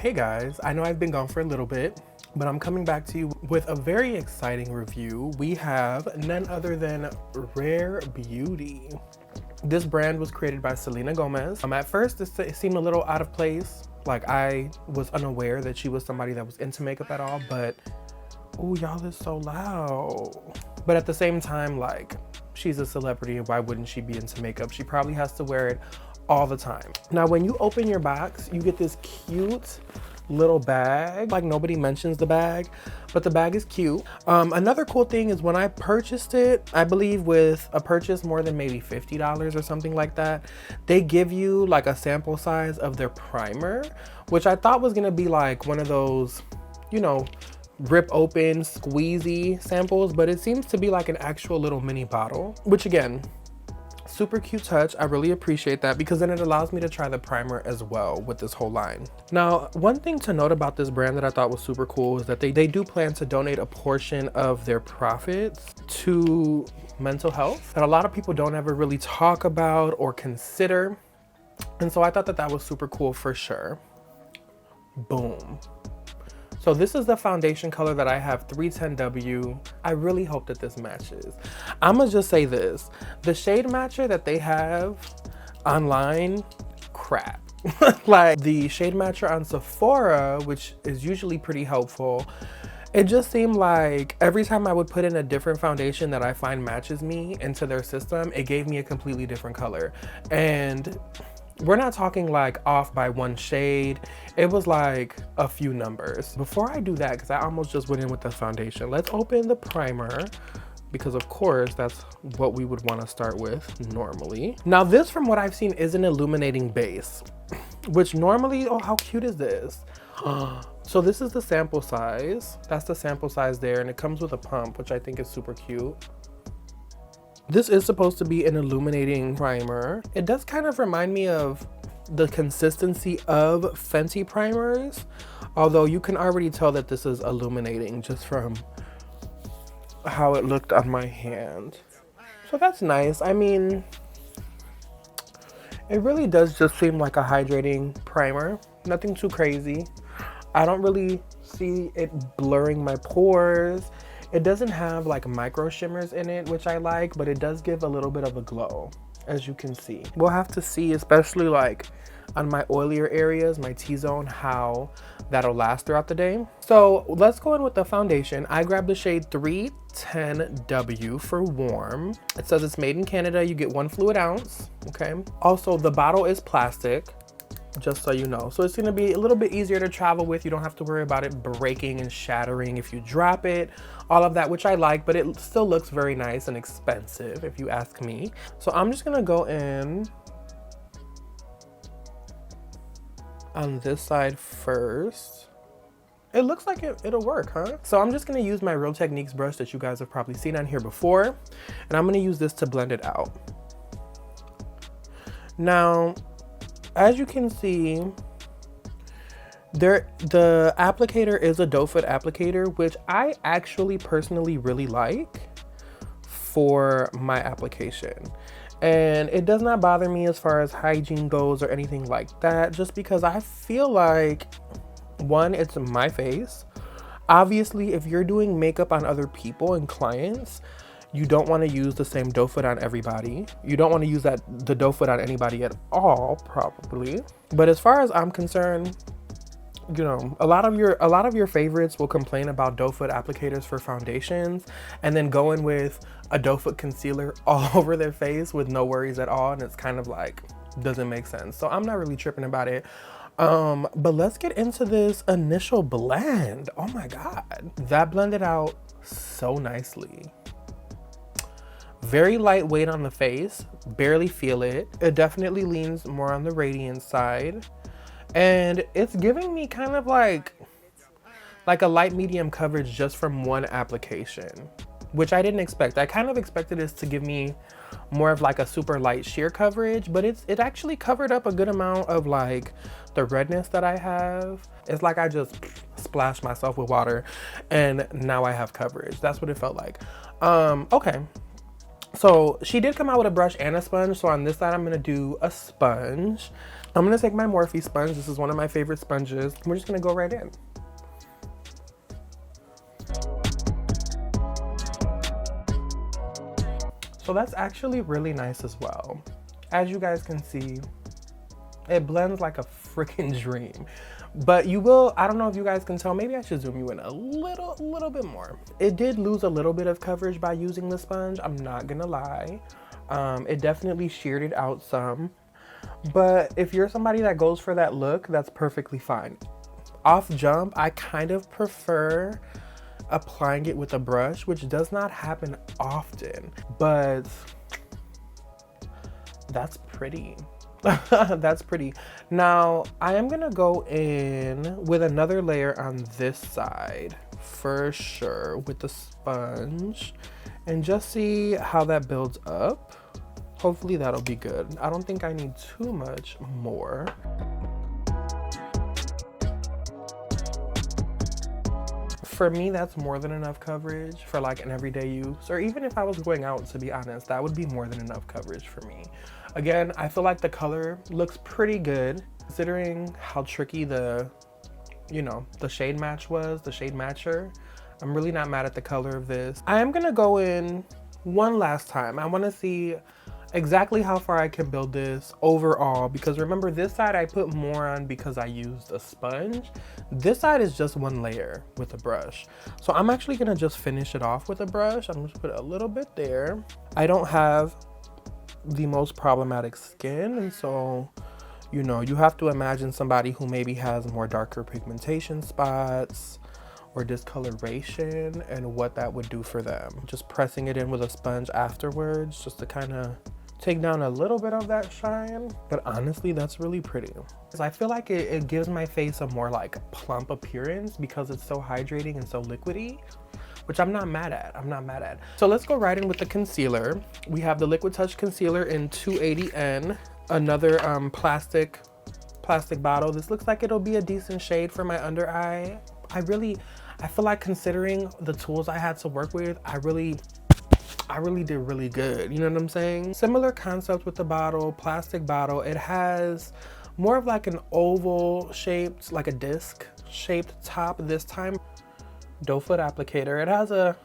Hey guys, I know I've been gone for a little bit, but I'm coming back to you with a very exciting review. We have none other than Rare Beauty. This brand was created by Selena Gomez. At first, it seemed a little out of place. Like, I was unaware that she was somebody that was into makeup at all, but oh, y'all is so loud. But at the same time, like, she's a celebrity and why wouldn't she be into makeup? She probably has to wear it all the time. Now, when you open your box, you get this cute little bag. Like, nobody mentions the bag, but the bag is cute. Another cool thing is when I purchased it, I believe with a purchase more than maybe $50 or something like that, they give you like a sample size of their primer, which I thought was gonna be like one of those, you know, rip open squeezy samples, but it seems to be like an actual little mini bottle, which again, super cute touch. I really appreciate that because then it allows me to try the primer as well with this whole line. Now, one thing to note about this brand that I thought was super cool is that they do plan to donate a portion of their profits to mental health that a lot of people don't ever really talk about or consider. And so I thought that that was super cool for sure. Boom. So this is the foundation color that I have, 310W. I really hope that this matches. I'ma just say this, the shade matcher that they have online, crap. Like the shade matcher on Sephora, which is usually pretty helpful, it just seemed like every time I would put in a different foundation that I find matches me into their system, it gave me a completely different color. And we're not talking like off by one shade. It was like a few numbers. Before I do that, because I almost just went in with the foundation, let's open the primer because of course that's what we would want to start with normally. Now this, from what I've seen, is an illuminating base, which normally, oh, how cute is this? So this is the sample size. That's the sample size there, and it comes with a pump, which I think is super cute. This is supposed to be an illuminating primer. It does kind of remind me of the consistency of Fenty primers, although you can already tell that this is illuminating just from how it looked on my hand. So that's nice. I mean, it really does just seem like a hydrating primer. Nothing too crazy. I don't really see it blurring my pores. It doesn't have like micro shimmers in it, which I like, but it does give a little bit of a glow, as you can see. We'll have to see, especially like on my oilier areas, my T-zone, how that'll last throughout the day. So let's go in with the foundation. I grabbed the shade 310W for warm. It says it's made in Canada. You get 1 fluid ounce, okay? Also, the bottle is plastic, just so you know. So it's gonna be a little bit easier to travel with. You don't have to worry about it breaking and shattering if you drop it, all of that, which I like, but it still looks very nice and expensive if you ask me. So I'm just gonna go in on this side first. It looks like it'll work, huh? So I'm just gonna use my Real Techniques brush that you guys have probably seen on here before, and I'm gonna use this to blend it out. Now, as you can see, the applicator is a doe foot applicator, which I actually personally really like for my application. And it does not bother me as far as hygiene goes or anything like that, just because I feel like, one, it's my face. Obviously, if you're doing makeup on other people and clients, you don't want to use the same doe foot on everybody. You don't want to use the doe foot on anybody at all, probably. But as far as I'm concerned, you know, a lot of your favorites will complain about doe foot applicators for foundations and then go in with a doe foot concealer all over their face with no worries at all, and it's kind of like, doesn't make sense. So I'm not really tripping about it. But let's get into this initial blend. Oh my God, that blended out so nicely. Very lightweight on the face, barely feel it. It definitely leans more on the radiant side. And it's giving me kind of like a light medium coverage just from one application, which I didn't expect. I kind of expected this to give me more of like a super light sheer coverage, but it actually covered up a good amount of like the redness that I have. It's like I just splashed myself with water and now I have coverage. That's what it felt like. Okay. So she did come out with a brush and a sponge. So on this side, I'm gonna do a sponge. I'm gonna take my Morphe sponge. This is one of my favorite sponges. We're just gonna go right in. So that's actually really nice as well. As you guys can see, it blends like a freaking dream. But you will, I don't know if you guys can tell, maybe I should zoom you in a little bit more. It did lose a little bit of coverage by using the sponge, I'm not gonna lie. It definitely sheared it out some. But if you're somebody that goes for that look, that's perfectly fine. Off jump, I kind of prefer applying it with a brush, which does not happen often, but that's pretty. That's pretty. Now, I am gonna go in with another layer on this side for sure with the sponge and just see how that builds up. Hopefully that'll be good. I don't think I need too much more. For me, that's more than enough coverage for like an everyday use, or even if I was going out, to be honest, that would be more than enough coverage for me. Again, I feel like the color looks pretty good considering how tricky the shade match was, the shade matcher. I'm really not mad at the color of this. I am gonna go in one last time. I wanna see exactly how far I can build this overall, because remember, this side I put more on because I used a sponge. This side is just one layer with a brush. So I'm actually gonna just finish it off with a brush. I'm just put a little bit there. I don't have the most problematic skin, and so you have to imagine somebody who maybe has more darker pigmentation spots or discoloration and what that would do for them. Just pressing it in with a sponge afterwards just to kind of take down a little bit of that shine. But honestly, that's really pretty. I feel like it gives my face a more like plump appearance because it's so hydrating and so liquidy, which I'm not mad at. So let's go right in with the concealer. We have the Liquid Touch Concealer in 280N, another plastic bottle. This looks like it'll be a decent shade for my under eye. I feel like, considering the tools I had to work with, I really did really good. You know what I'm saying? Similar concept with the bottle, plastic bottle. It has more of like an oval shaped, like a disc shaped top this time. Doe foot applicator. It has a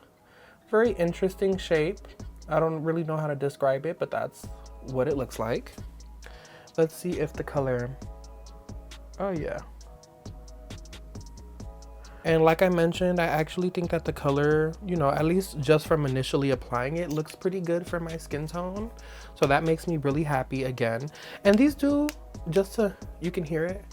very interesting shape. I don't really know how to describe it, but that's what it looks like. Let's see if the color, oh yeah. And like I mentioned, I actually think that the color, at least just from initially applying it, looks pretty good for my skin tone. So that makes me really happy again. And these do, you can hear it.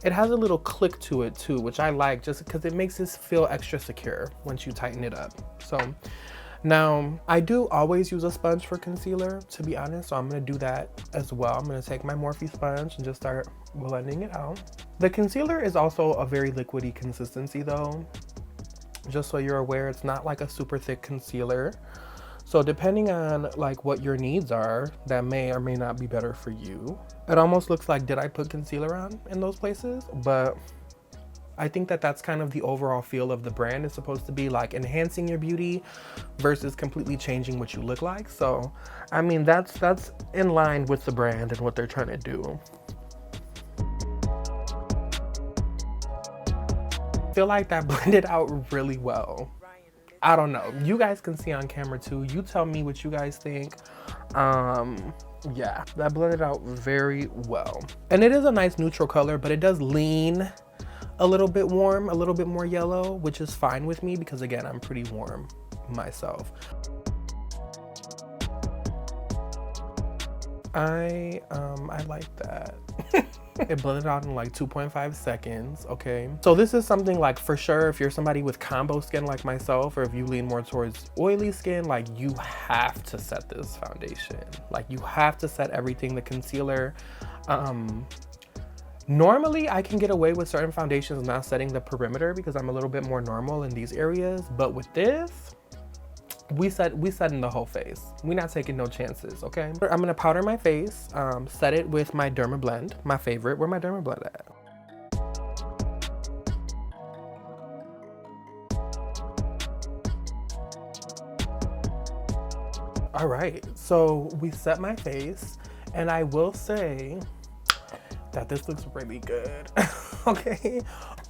It has a little click to it too, which I like just because it makes this feel extra secure once you tighten it up. So now I do always use a sponge for concealer, to be honest. So I'm gonna do that as well. I'm gonna take my Morphe sponge and just start blending it out. The concealer is also a very liquidy consistency though. Just so you're aware, it's not like a super thick concealer. So depending on like what your needs are, that may or may not be better for you. It almost looks like, did I put concealer on in those places? But I think that that's kind of the overall feel of the brand. It's supposed to be like enhancing your beauty versus completely changing what you look like. So, I mean, that's in line with the brand and what they're trying to do. I feel like that blended out really well. I don't know. You guys can see on camera too. You tell me what you guys think. Yeah, that blended out very well. And it is a nice neutral color, but it does lean a little bit warm, a little bit more yellow, which is fine with me because again, I'm pretty warm myself. I like that. It blended out in like 2.5 seconds, okay? So this is something like, for sure, if you're somebody with combo skin like myself, or if you lean more towards oily skin, like you have to set this foundation. Like you have to set everything, the concealer. Normally I can get away with certain foundations not setting the perimeter because I'm a little bit more normal in these areas, but with this, we setting the whole face. We're not taking no chances, okay? I'm gonna powder my face, set it with my Derma Blend, my favorite. Where my Derma Blend at? All right, so we set my face, and I will say that this looks really good. Okay,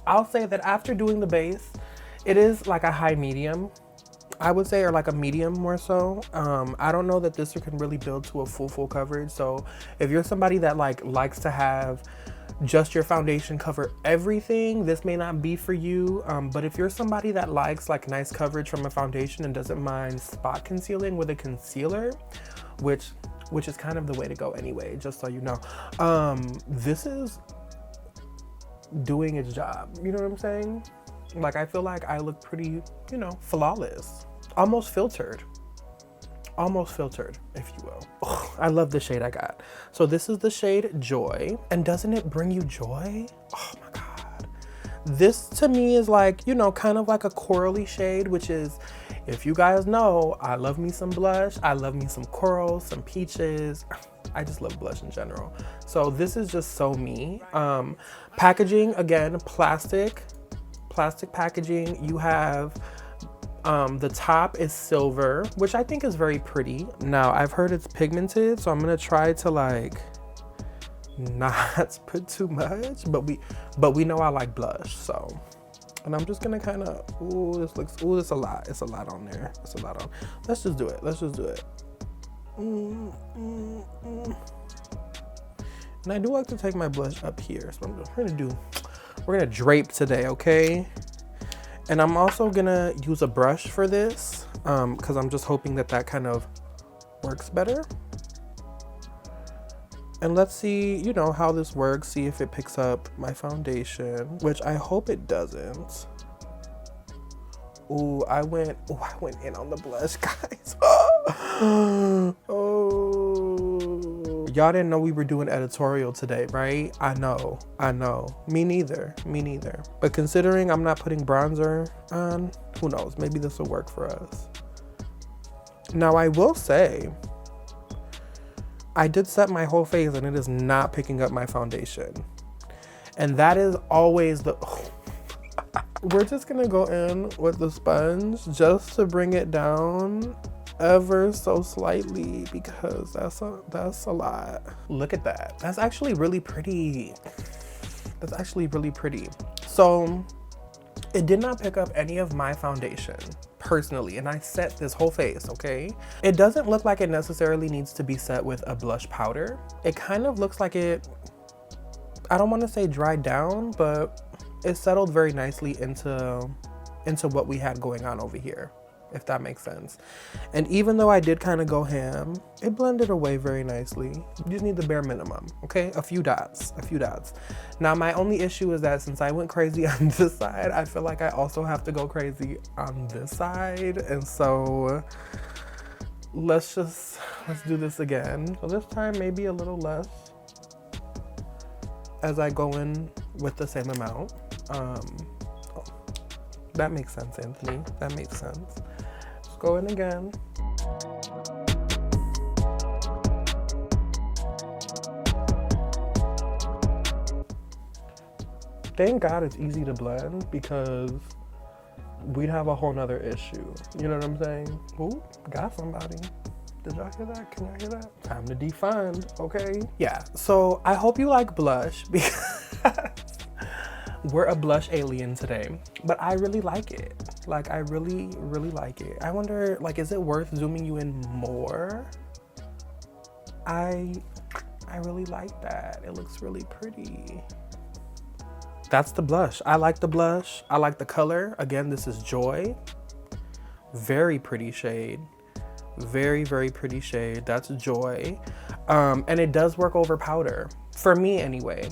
I'll say that after doing the base, it is like a high medium, I would say, or like a medium more so. I don't know that this can really build to a full coverage. So if you're somebody that likes to have just your foundation cover everything, this may not be for you. But if you're somebody that likes like nice coverage from a foundation and doesn't mind spot concealing with a concealer, which is kind of the way to go anyway, just so you know, this is doing its job. You know what I'm saying? Like, I feel like I look pretty, you know, flawless, almost filtered, if you will. Oh, I love the shade I got. So this is the shade Joy. And doesn't it bring you joy? Oh my God. This to me is like, you know, kind of like a corally shade, which is, if you guys know, I love me some blush. I love me some corals, some peaches. I just love blush in general. So this is just so me. Packaging, again, plastic packaging. You have the top is silver, which I think is very pretty. Now, I've heard it's pigmented, so I'm gonna try to like not put too much, but we know I like blush, so. And I'm just gonna kind of, it's a lot. It's a lot on there. It's a lot on. Let's just do it. And I do like to take my blush up here, so we're gonna drape today, okay? And I'm also gonna use a brush for this, because I'm just hoping that kind of works better. And let's see, you know, how this works, see if it picks up my foundation, which I hope it doesn't. Ooh, I went in on the blush, guys. Oh. Y'all didn't know we were doing editorial today, right? I know. Me neither. But considering I'm not putting bronzer on, who knows? Maybe this will work for us. Now, I will say, I did set my whole face and it is not picking up my foundation. And that is always we're just gonna go in with the sponge just to bring it down ever so slightly, because that's a lot. Look at that. That's actually really pretty. So it did not pick up any of my foundation personally, and I set this whole face, okay? It doesn't look like it necessarily needs to be set with a blush powder. It kind of looks like it, I don't want to say dried down, but it settled very nicely into what we had going on over here, if that makes sense. And even though I did kind of go ham, it blended away very nicely. You just need the bare minimum, okay? A few dots. Now, my only issue is that since I went crazy on this side, I feel like I also have to go crazy on this side. And so let's do this again. So this time maybe a little less as I go in with the same amount. That makes sense, Anthony. That makes sense. Let's go in again. Thank God it's easy to blend, because we'd have a whole nother issue. You know what I'm saying? Ooh, got somebody. Did y'all hear that? Can y'all hear that? Time to defund, okay? Yeah, so I hope you like blush, because we're a blush alien today, but I really like it. Like, I really like it. I wonder, like, is it worth zooming you in more? I really like that. It looks really pretty. That's the blush. I like the blush. I like the color. Again, this is Joy. Very pretty shade. Very pretty shade. That's Joy. And it does work over powder. For me, anyway.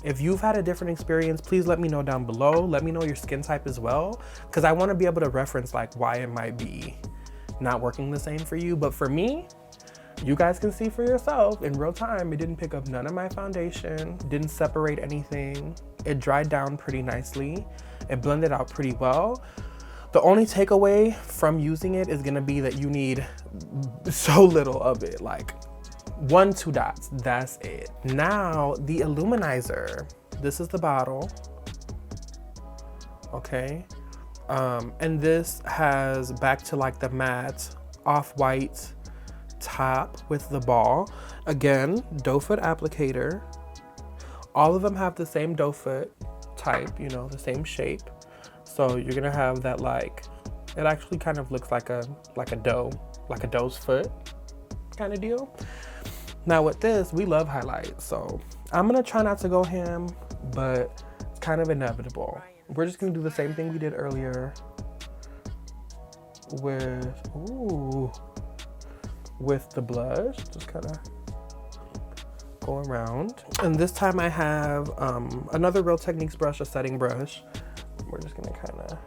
If you've had a different experience, please let me know down below. Let me know your skin type as well, because I want to be able to reference like why it might be not working the same for you. But for me, you guys can see for yourself in real time, it didn't pick up none of my foundation, didn't separate anything. It dried down pretty nicely. It blended out pretty well. The only takeaway from using it is gonna be that you need so little of it, like 1-2 dots, that's it. Now, the illuminizer. This is the bottle, okay? And this has back to like the matte off-white top with the ball. Again, doe foot applicator. All of them have the same doe foot type, you know, the same shape. So you're gonna have that, like, it actually kind of looks like a doe, like a doe's foot kind of deal. Now with this, we love highlights, so I'm gonna try not to go ham, but it's kind of inevitable. We're just gonna do the same thing we did earlier with the blush, just kind of go around. And this time I have another Real Techniques brush, a setting brush. We're just gonna kind of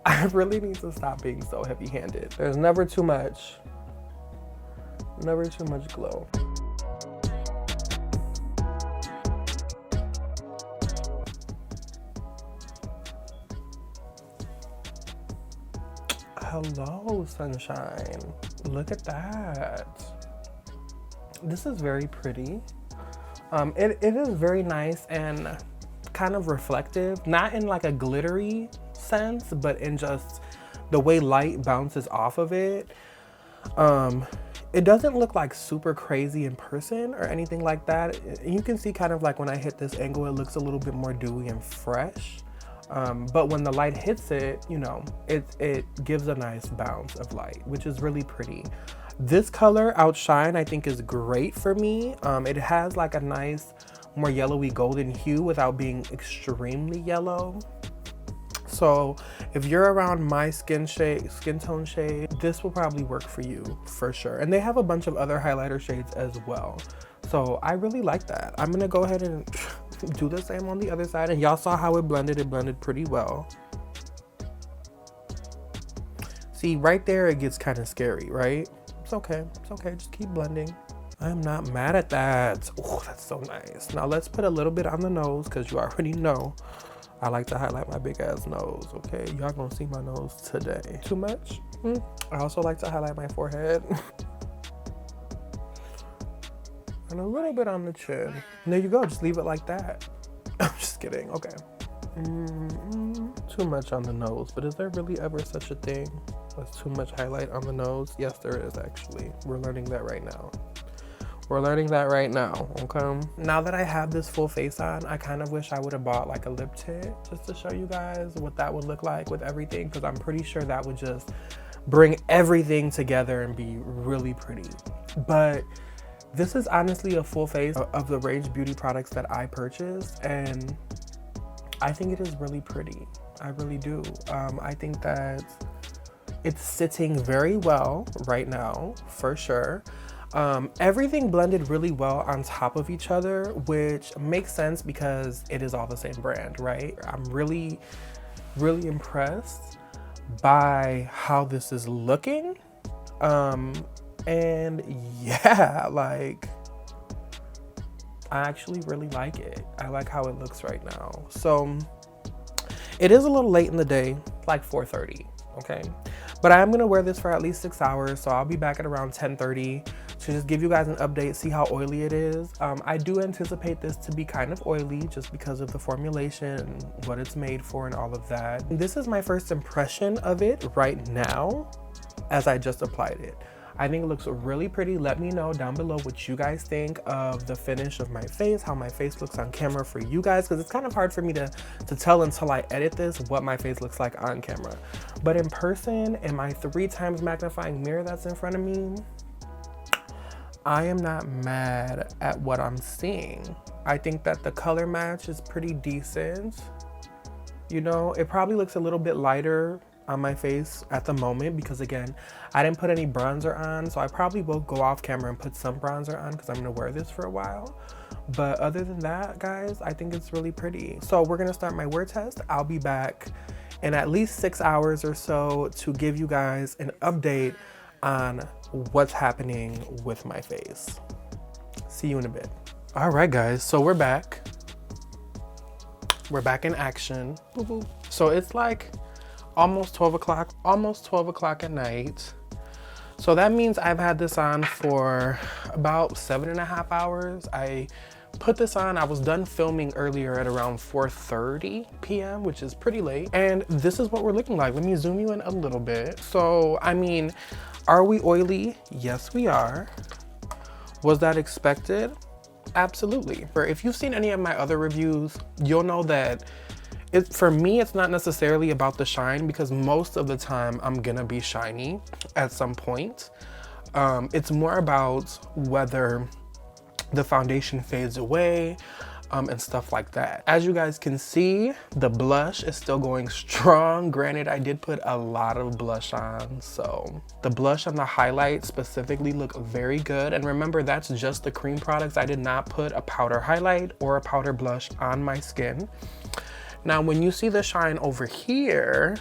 I really need to stop being so heavy-handed. There's never too much glow. Hello, sunshine. Look at that. This is very pretty. It is very nice and kind of reflective, not in like a glittery sense, but in just the way light bounces off of it. It doesn't look like super crazy in person or anything like that. You can see kind of like when I hit this angle, it looks a little bit more dewy and fresh. But when the light hits it, you know, it gives a nice bounce of light, which is really pretty. This color, Outshine, I think is great for me. It has like a nice, more yellowy golden hue without being extremely yellow. So if you're around my skin tone shade, this will probably work for you for sure. And they have a bunch of other highlighter shades as well. So I really like that. I'm gonna go ahead and do the same on the other side. And y'all saw how it blended pretty well. See, right there, it gets kind of scary, right? It's okay, just keep blending. I'm not mad at that. Oh, that's so nice. Now let's put a little bit on the nose, because you already know I like to highlight my big ass nose, okay? Y'all gonna see my nose today. Too much? I also like to highlight my forehead. And a little bit on the chin. And there you go, just leave it like that. I'm just kidding, okay. Too much on the nose, but is there really ever such a thing as too much highlight on the nose? Yes, there is actually. We're learning that right now. We're learning that right now, okay? Now that I have this full face on, I kind of wish I would have bought like a lip tint just to show you guys what that would look like with everything, because I'm pretty sure that would just bring everything together and be really pretty. But this is honestly a full face of the range beauty products that I purchased, and I think it is really pretty. I really do. I think that it's sitting very well right now, for sure. Everything blended really well on top of each other, which makes sense because it is all the same brand, right? I'm really, really impressed by how this is looking. And yeah, like, I actually really like it. I like how it looks right now. So it is a little late in the day, like 4:30, okay? But I am gonna wear this for at least 6 hours, so I'll be back at around 10:30 to just give you guys an update, see how oily it is. I do anticipate this to be kind of oily just because of the formulation and what it's made for and all of that. This is my first impression of it right now as I just applied it. I think it looks really pretty. Let me know down below what you guys think of the finish of my face, how my face looks on camera for you guys, because it's kind of hard for me to tell until I edit this what my face looks like on camera. But in person, in my 3x magnifying mirror that's in front of me, I am not mad at what I'm seeing. I think that the color match is pretty decent. You know, it probably looks a little bit lighter on my face at the moment because, again, I didn't put any bronzer on, so I probably will go off camera and put some bronzer on because I'm gonna wear this for a while. But other than that, guys, I think it's really pretty. So we're gonna start my wear test. I'll be back in at least 6 hours or so to give you guys an update on what's happening with my face. See you in a bit. All right, guys, so we're back. We're back in action. So it's like almost 12 o'clock at night. So that means I've had this on for about 7.5 hours. I put this on, I was done filming earlier at around 4:30 p.m., which is pretty late. And this is what we're looking like. Let me zoom you in a little bit. So, I mean, are we oily? Yes, we are. Was that expected? Absolutely. If you've seen any of my other reviews, you'll know that for me, it's not necessarily about the shine, because most of the time I'm gonna be shiny at some point. It's more about whether the foundation fades away, and stuff like that. As you guys can see, the blush is still going strong. Granted, I did put a lot of blush on, so the blush and the highlight specifically look very good. And remember, that's just the cream products. I did not put a powder highlight or a powder blush on my skin. Now, when you see the shine over here,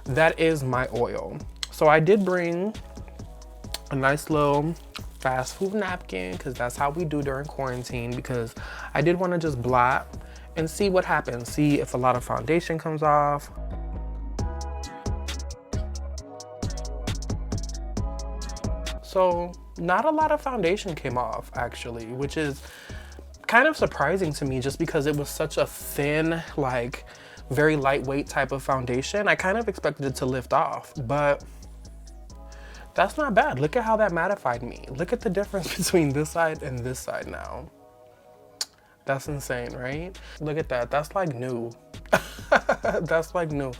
that is my oil. So I did bring a nice little fast food napkin, because that's how we do during quarantine, because I did want to just blot and see what happens, see if a lot of foundation comes off. So not a lot of foundation came off, actually, which is kind of surprising to me, just because it was such a thin, like very lightweight type of foundation. I kind of expected it to lift off, but that's not bad. Look at how that mattified me. Look at the difference between this side and this side now. That's insane, right? Look at that. That's like new. That's like new.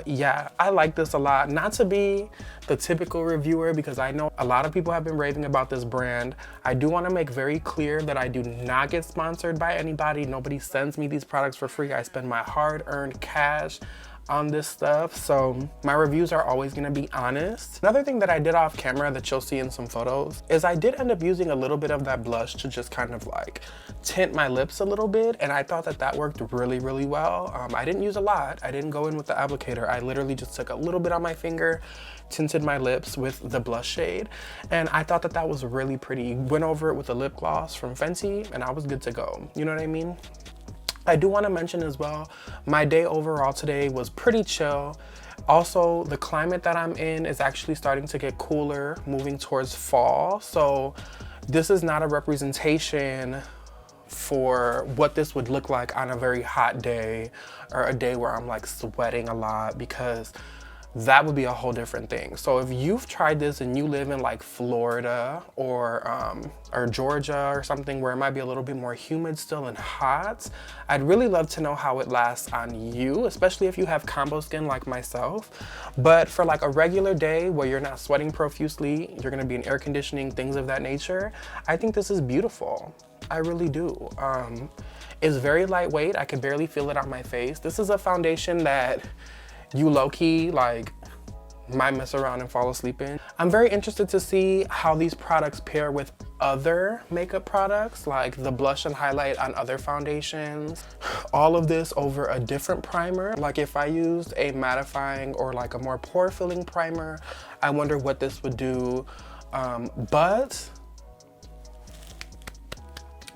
Yeah, I like this a lot. Not to be the typical reviewer, because I know a lot of people have been raving about this brand. I do want to make very clear that I do not get sponsored by anybody. Nobody sends me these products for free. I spend my hard-earned cash on this stuff, so my reviews are always going to be honest. Another thing that I did off camera that you'll see in some photos is I did end up using a little bit of that blush to just kind of like tint my lips a little bit, and I thought that that worked really, really well. I didn't use a lot. I didn't go in with the applicator. I literally just took a little bit on my finger, tinted my lips with the blush shade, and I thought that that was really pretty. Went over it with a lip gloss from Fenty, and I was good to go. You know what I mean? I do want to mention as well, my day overall today was pretty chill. Also, the climate that I'm in is actually starting to get cooler, moving towards fall. So this is not a representation for what this would look like on a very hot day, or a day where I'm like sweating a lot, because that would be a whole different thing. So if you've tried this and you live in like Florida or Georgia or something where it might be a little bit more humid still and hot, I'd really love to know how it lasts on you, especially if you have combo skin like myself. But for like a regular day where you're not sweating profusely, you're gonna be in air conditioning, things of that nature, I think this is beautiful. I really do. It's very lightweight. I can barely feel it on my face. This is a foundation that you low-key like might mess around and fall asleep in. I'm very interested to see how these products pair with other makeup products, like the blush and highlight on other foundations. All of this over a different primer. Like if I used a mattifying or like a more pore-filling primer, I wonder what this would do. But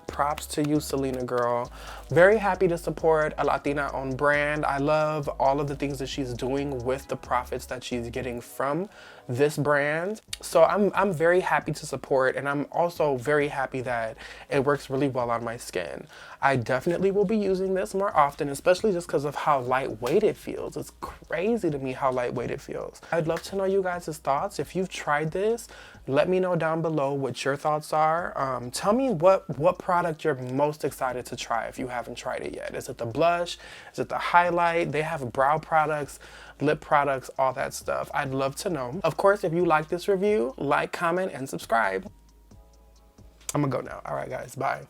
props to you, Selena girl. Very happy to support a Latina owned brand. I love all of the things that she's doing with the profits that she's getting from this brand. So I'm very happy to support, and I'm also very happy that it works really well on my skin. I definitely will be using this more often, especially just because of how lightweight it feels. It's crazy to me how lightweight it feels. I'd love to know you guys' thoughts. If you've tried this, let me know down below what your thoughts are. Tell me what product you're most excited to try if you haven't tried it yet. Is it the blush? Is it the highlight? They have brow products, lip products, all that stuff. I'd love to know. Of course, if you like this review, like, comment, and subscribe. I'm gonna go now. All right, guys, bye.